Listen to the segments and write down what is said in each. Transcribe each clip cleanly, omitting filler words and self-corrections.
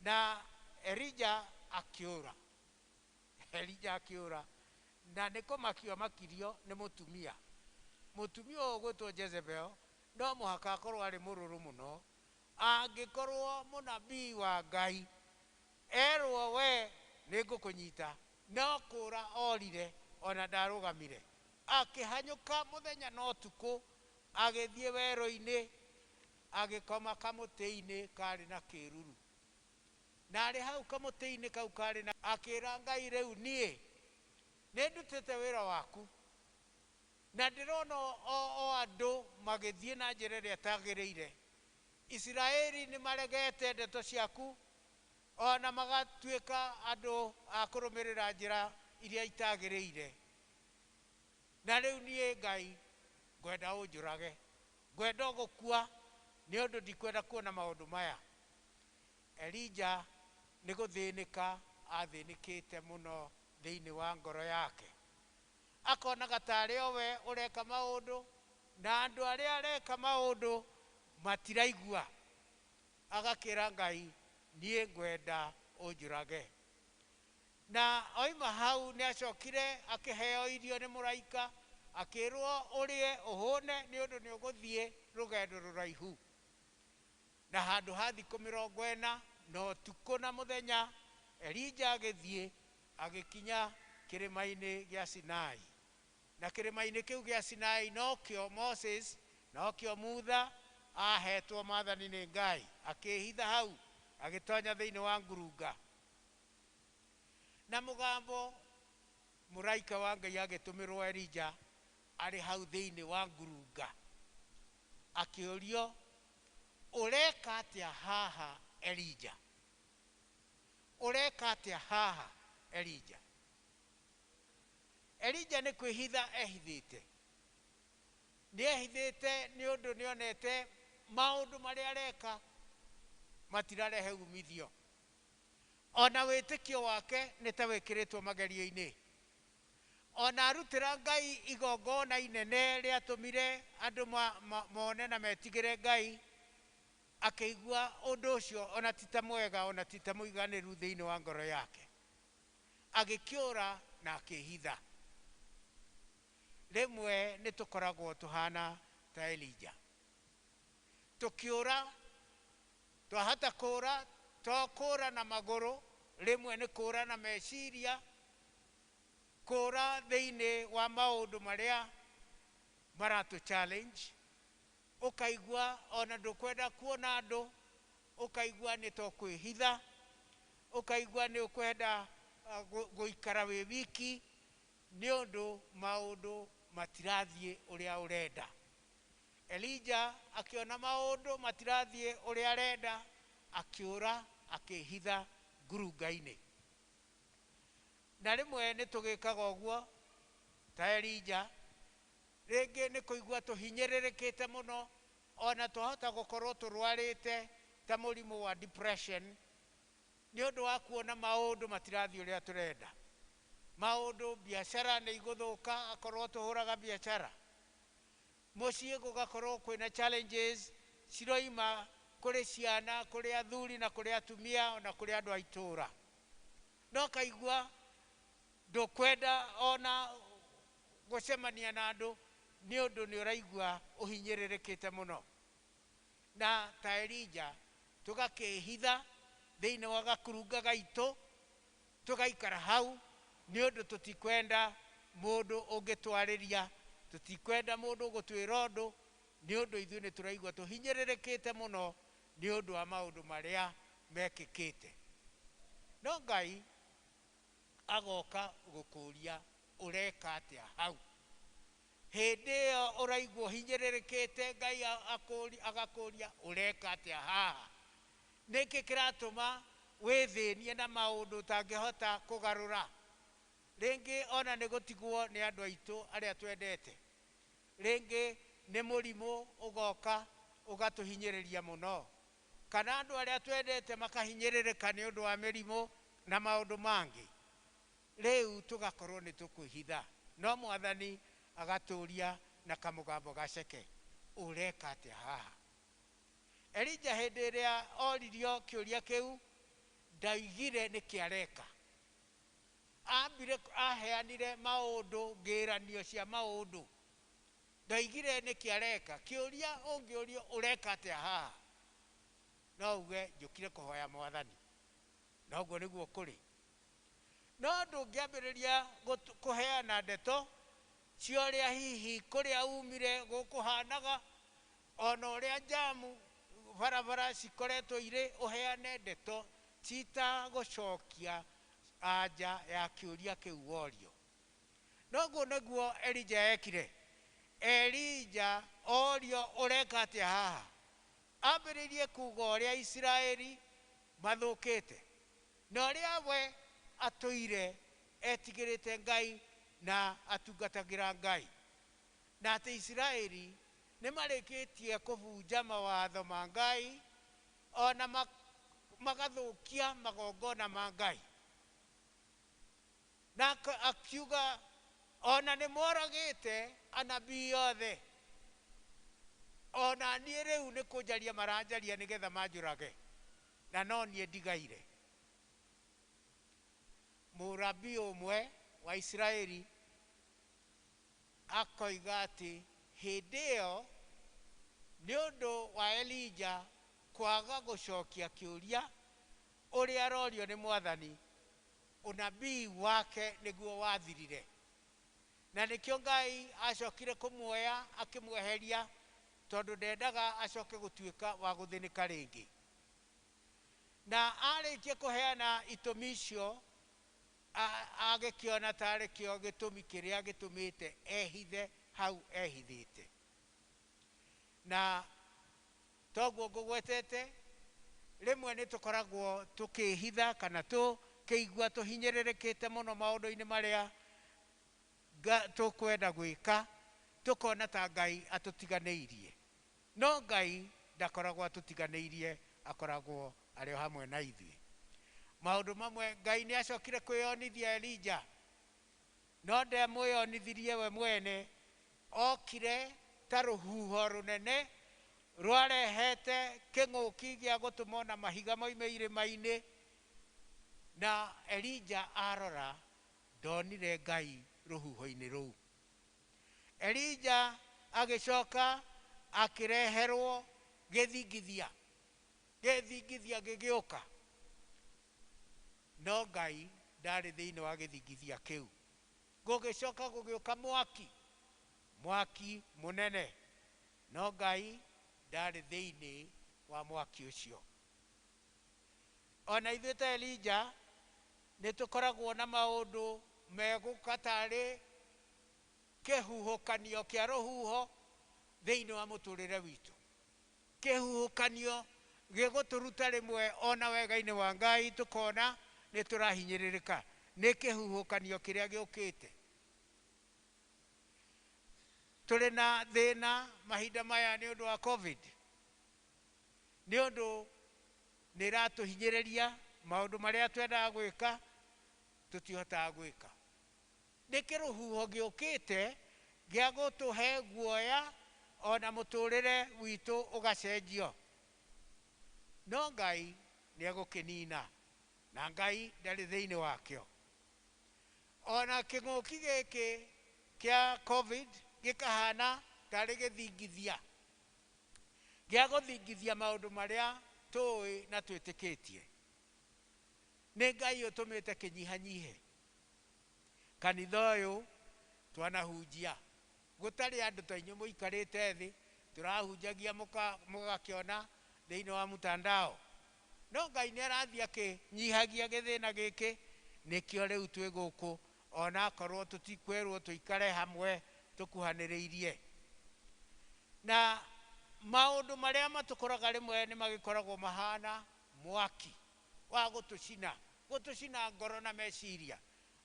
na Elija akiura. Elija akiura na niko makirio ni mutumia ugwitwo Jezebel no muhaka akorwo ari mururu muno angikorwo munabii wa Ngai erwo we nigukunyita no kura orire ona ndarugamire akihanyuka muthenya no tuku agithie wero-ini agikoma kamuti-ini kari na kiruru na ari hau kamuti-ini kau kari na akira Ngai riu nie nindutite wira waku na ndirona o andu magithie na njira iria tagiriire Israeli ni maregete ndeto ciaku ona magatuika andu akurumirira njira iria itagiriire na riu nie Ngai ngwenda unjurage ngwenda gukua ni undu ndikwenda kuona maundu maya. Elija ni guthinika athinikite muno thiini wa ngoro yake akona gatari owe ureka maundu na andu aria areka maundu matiraigua agakira Ngai nie ngwenda unjurage na oima hau ni acokire akiheo irio ni muraika akirwo urie uhune ni undu ni uguthie rugendo ruraihu na handu ha thiku 40 no tuko na muthenya Elija agithie agikinya kirima-ini gia Sinai na kirima-ini kiu gia Sinai no kio Moses no kio Mutha ahetwo mathani ni Ngai akihitha hau agitonya thiini wa ngurunga na mugambo muraika wa Ngai agitumirwo Elija ari hau thiini wa ngurunga akiurio ureka atia haha Elija ureka atia haha Elija. Elija ni kwihitha ehithite ni ehithite ni undu ni onete maundu maria areka matirarehe umithio ona witikio wake ni ta wikiritwo magerio-ini ona arutira Ngai igongona inene riatumire andu mone na metigire Ngai akigua undu ucio ona tita mwega ona tita muiganiru thiini wa ngoro yake agikiura na akihitha. Rimwe ni tukoragwo tuhana ta Elija tukiura twahata kura twakura na maguru rimwe ni kura na meciria kura thiini wa maundu maria maratu challenge ukaigua ona ndukwenda kuona andu ukaigua ni to kwihitha ukaigua ni ukwenda guikara wi wiki ni undu maundu matirathie uria urenda. Elija akiona maundu matirathie uria arenda akiura akihitha ngurunga-ini na rimwe ni tugikaga uguo ta Elija ringi ni kuigua tuhinyiririkite muno ona twahota gukorwo turwarite ta murimu wa depression ni undu wa kuona maundu matirathie uria turenda maundu biashara ni iguthuka akorwo tuhuraga biashara mucii gugakorwo kwina challenges ciroima kuri ciana kuri athuri na kuri atumia ona kuri andu aitura no kaigua ndukwenda ona gucemania na andu ni undu ni uraigua uhinyiririkite muno na ta Elija tugakihitha thiini wa gakurunga gaitu tugaikara hau ni undu tutikwenda mundu ungitwariria tutikwenda mundu gutwira undu ni undu ithuĩ ni turaigua tuhinyiririkite muno ni undu wa maundu maria mekikite no Ngai agoka gukuria ureka atia hau hindi iyo uraigua uhinyiririkite Ngai agakuria ureka atia haha niki kiratuma withinie na maundu utangihota kugarura ringi ona ni gutigwo ni andu aitu aria twendete ringi ni murimu ugoka ugatuhinyiriria muno kana andu aria twendete makahinyiririka ni undu wa mirimu na maundu mangi riu tugakorwo ni tukwihitha no Mwathani agaturia na kamugambo gaceke ureka atia haha. Elija hindi iria oririo kiuria kiu ndaigire nä kä areka ambire aheanire maundu ngiranio cia maundu ndaigire nä kä areka kä å ria å ngä å rio å reka atä haha no uge njå kire kå hoya Mwathani noguo nä guo kå rä no ndå ngä ambä rä ria kå heana ndeto cia å rä a hihi kå rä a umire gå kå hanaga ona å rä a njamu barabara cikoretwo irä å heane ndeto citagå cokia anja ya kä å ria kä u worio noguo nä guo Elija ekire Elija orio å reka atä haha ambä rä rie kuga å rä a Isiraeli mathå kä te na å rä a we atå ire etigä rä te Ngai na atungatagä ra Ngai na atä Isiraeli nä marä kä tie kå bunja mawatho ma Ngai ona magathå kia magongona ma Ngai na akiuga ona nä moragä te anabii othe ona niä rä u nä kå njaria maranjaria nä getha manjå rage na no niä ndigaire må rabii å mwe wa Isiraeli akoiga atä hä ndä ä yo nä å ndå wa Elija kwaga gå cokia kä å ria å rä a arorio nä Mwathani unabii wake nä guo wathirire na nä kä o Ngai acokire kå muoya akä mweheria tondå ndendaga acoke gå tuä ka wa gå thä nä ka rä ngä na arä kie kå heana itå mi icio agä kä ona tarä kä o gä tå mi kä rä a gä tå mä te ehithe hau ehithä te na toguo ngå gwetete rä mwe nä tå koragwo tå kä hitha kana tå kä igua tå hinyä rä rä kä te må no maå ndå-inä marä a tå kwenda gwä ka tå kona ta Ngai atå tiganä irie no Ngai ndakoragwo atå tiganä irie akoragwo arä o hamwe na ithuä maå ndå mamwe Ngai nä acokire kwä onithia Elija no ndemwä onithirie we mwene okire ta rå huho rå nene rwarehete kä ngå ki gä a gå tå mona mahiga moime irä ma-inä na Elija arora ndonire Ngai rå huho-inä rå u Elija agä coka akä reherwo gä thingithia gä gä å ka no Ngai ndarä thä inä wa gä thingithia kä u gå gä coka gå gä å ka mwaki må nene no Ngai ndarä thä inä wa mwaki å cio ona ithuä ta Elija nä tå koragwo na maå ndå megå ka tarä kä huhå kanio kä a rå huho thä inä wa må tå rä re witå kä huhå kanio gä gå tå ruta rä mwe ona wega-inä wa Ngai tå kona nä tå rahinyä rä rä ka nä kä huhå kanio kä rä a gä å kä te tå rä na thä na mahinda maya nä å ndå wa COVID nä å ndå nä ratå hinyä rä ria maå ndå marä a twendaga gwä ka tå tihotaga gwä ka nä kä rå huho gä å kä te gä a gå tå he guoya ona må tå rä re witå å gacenjio no Ngai nä egå kä nina na Ngai ndarä thä inä wakä o ona kä ngå ki gä kä kä a COVID gä kahana tarä gä thingithia gä a gå thingithia maå ndå marä a tå ä na twä tä kä tie nä Ngai å tå mä te kä nyihanyihe kanitha å yå twanahunjia gå tarä andå ta inyuä må ikarä te thä tå rahunjagia må gakä ona thä inä wa mutandao no Ngai nä arathiä akä nyihagia gä thä na gä kä nä kä o rä u twä gå kå ona akorwo tå tikwerwo tå ikare hamwe tå kuhanä rä irie na maå ndå marä a matå koraga rä mwe nä magä koragwo mahana mwaki wa gå tå cina ngoro na meciria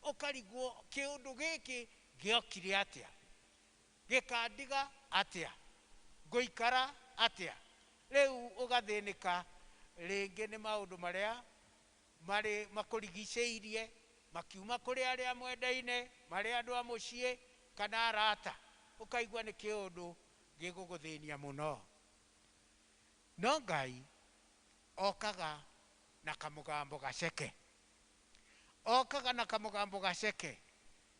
å karigwo kä å ndå gä kä gä okire atä a gä kandiga atä a ngå ikara atä a rä u å gathä nä ka rä ngä nä maå ndå marä a makå rigicä irie makiuma kå rä arä a mwendaine marä andå a må ciä kana arata å kaigua nä kä å ndå gä gå gå thä nia må no no Ngai okaga na kamugambo gaceke. Okaga na kamugambo gaceke.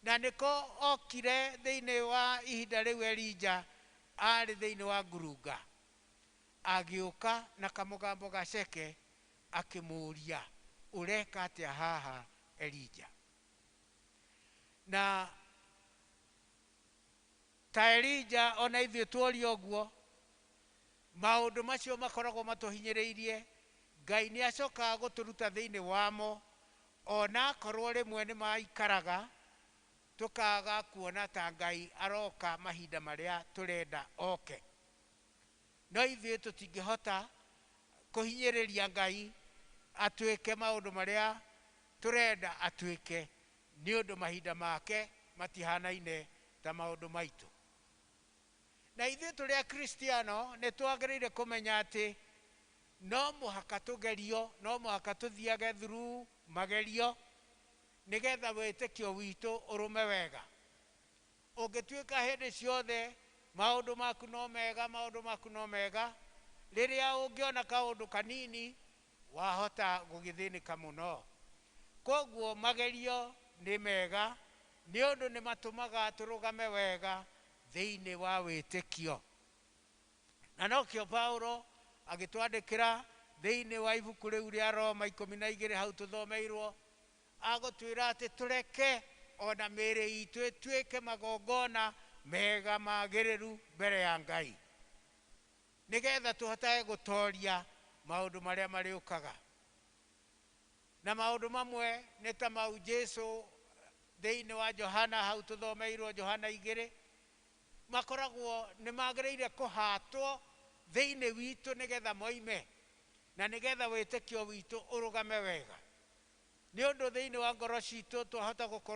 Na niko okire thiini wa ihinda riu Elija ari thiini wa ngurunga. Agiuka na kamugambo gaceke akimuria, ureka atia haha Elija? Na ta Elija ona ithuĩ tuorio ũguo, maũndũ macio makoragwo matuhinyĩrĩirie, Ngai nĩ acokaga gũtũruta thĩinĩ wamo, ona akorwo rĩmwe nĩ maikaraga tũkaga kuona ta Ngai aroka mahinda marĩa tũrenda oke. No ithuĩ tũtingĩhota kũhinyĩrĩria Ngai atuĩke maũndũ marĩa tũrenda atuĩke, nĩ ũndũ mahinda make matihanaine ta maũndũ maitũ. Na ithuĩ tũrĩ Akristiano nĩ twagĩrĩire kũmenya atĩ no mũhaka tũgerio, no mũhaka tũthiage through magerio nĩgetha wĩtĩkio witũ ũrũme wega. Ũngĩtuĩka hĩndĩ ciothe maũndũ maku no mega, maũndũ maku no mega, rĩrĩa ũngĩona kaũndũ kanini wahota gũgĩthĩnĩka mũno. Koguo magerio nĩ mega nĩ ũndũ nĩ matũmaga tũrũgame wega thĩinĩ wa wĩtĩkio. Na nokĩo Paulo agĩtwandĩkĩra thĩinĩ wa ibuku rĩu rĩa Roma 12 hau tũthomeirwo, agũtwĩra atĩ tũreke ona mĩĩrĩ itũ ĩtuĩke magongona mega magĩrĩru mbere ya Ngai, nĩgetha tũhotage gũtoria maũndũ marĩa marĩũkaga. Na maũndũ mamwe nĩ ta mau Jesũ thĩinĩ wa Johana hau tũthomeirwo Johana 2, makoragwo nĩ magĩrĩire kũhatwo thĩinĩ witũ nĩgetha moime, na nĩgetha wĩtĩkio witũ ũrũgame wega. Nĩ ũndũ thĩinĩ wa ngoro citũ twahota gũkorwo